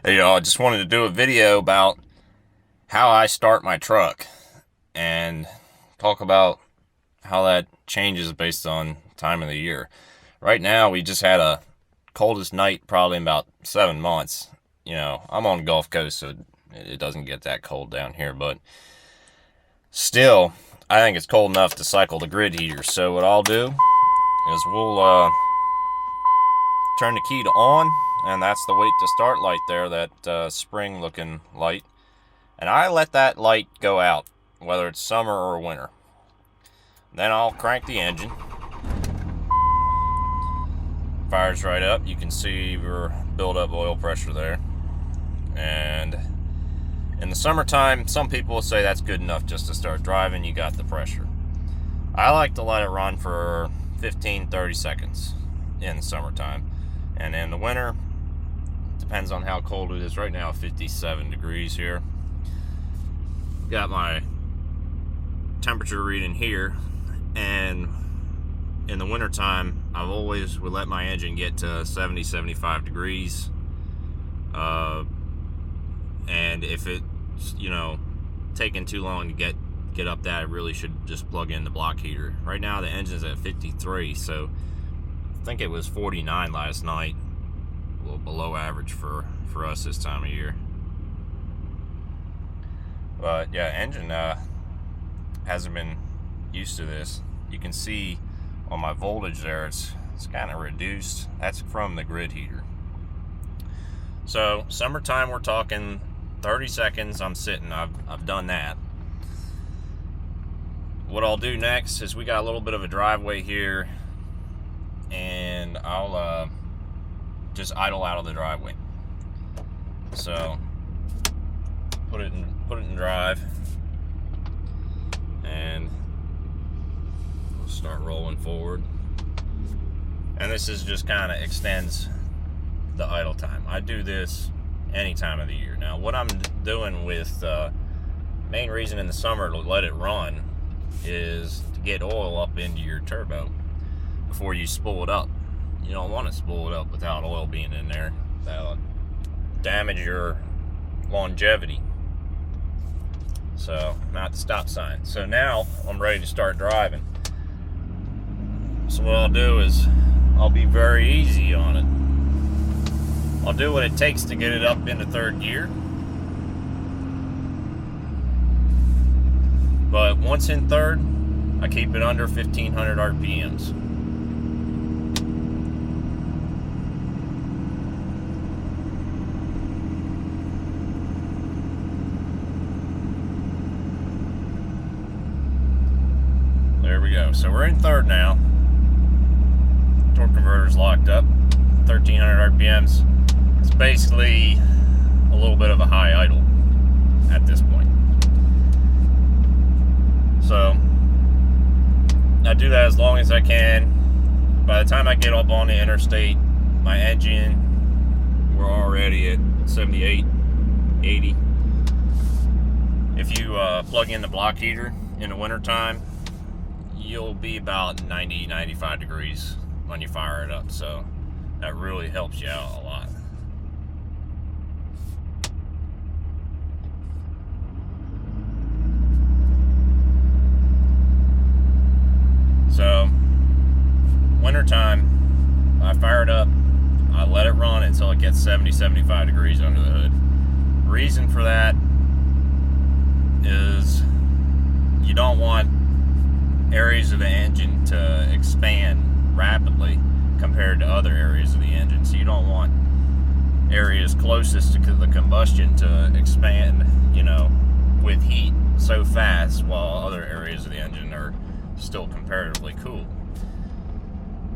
Hey, y'all, I just wanted to do a video about how I start my truck and talk about how that changes based on time of the year. Right now, we just had a coldest night probably in about 7 months. I'm on the Gulf Coast, so it doesn't get that cold down here, but still, I think it's cold enough to cycle the grid heater. So what I'll do is we'll turn the key to on, and that's the wait to start light there, that spring looking light. And I let that light go out, whether it's summer or winter. Then I'll crank the engine. Fires right up. You can see we're build up oil pressure there. And in the summertime, some people will say that's good enough just to start driving. You got the pressure. I like to let it run for 15-30 seconds in the summertime. And in the winter, depends on how cold it is. Right now, 57 degrees here. Got my temperature reading here, and in the wintertime, I've always would let my engine get to 70-75 degrees. And if it's, taking too long to get up that, I really should just plug in the block heater. Right now, the engine's at 53, so I think it was 49 last night. A little below average for us this time of year. But yeah, engine hasn't been used to this. You can see on my voltage there, it's kind of reduced. That's from the grid heater. So summertime, we're talking 30 seconds. I'm sitting. I've done that. What I'll do next is we got a little bit of a driveway here, and I'll just idle out of the driveway. So put it in drive, and we'll start rolling forward. And this is just kind of extends the idle time. I do this any time of the year. Now, what I'm doing with main reason in the summer to let it run is to get oil up into your turbo before you spool it up. You don't want to spool it up without oil being in there. That'll damage your longevity. So I'm at the stop sign. So now I'm ready to start driving. So what I'll do is I'll be very easy on it. I'll do what it takes to get it up into third gear. But once in third, I keep it under 1500 RPMs. There we go. So we're in third now. Torque converter's locked up. 1300 RPMs. It's basically a little bit of a high idle at this point. So I do that as long as I can. By the time I get up on the interstate, my engine, we're already at 78, 80. If you plug in the block heater in the wintertime, you'll be about 90, 95 degrees when you fire it up. So that really helps you out a lot. So wintertime, I fire it up, I let it run until it gets 70-75 degrees under the hood. Reason for that is you don't want areas of the engine to expand rapidly compared to other areas of the engine. So you don't want areas closest to the combustion to expand, with heat so fast, while other areas of the engine are still comparatively cool.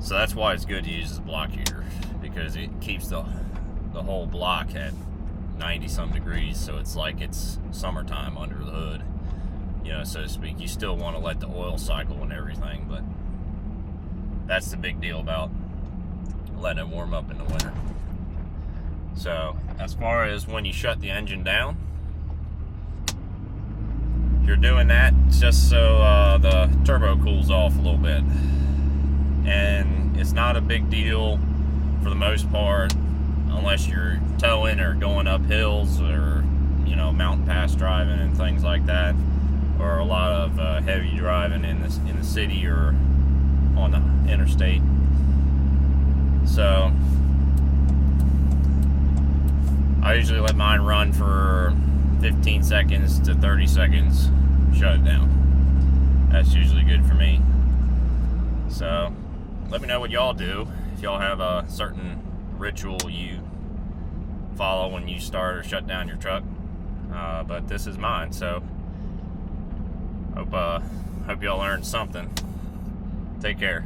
So that's why it's good to use the block heater, because it keeps the whole block at 90 some degrees, so it's like it's summertime under the hood, so to speak. You still want to let the oil cycle and everything, but that's the big deal about letting it warm up in the winter. So as far as when you shut the engine down, you're doing that just so the turbo cools off a little bit. And it's not a big deal for the most part, unless unless you're towing or going up hills or, you know, mountain pass driving and things like that, or a lot of heavy driving in the city or on the interstate. So I usually let mine run for 15 seconds to 30 seconds, shut it down. That's usually good for me. So let me know what y'all do, if y'all have a certain ritual you follow when you start or shut down your truck. But this is mine, so hope y'all learned something. Take care.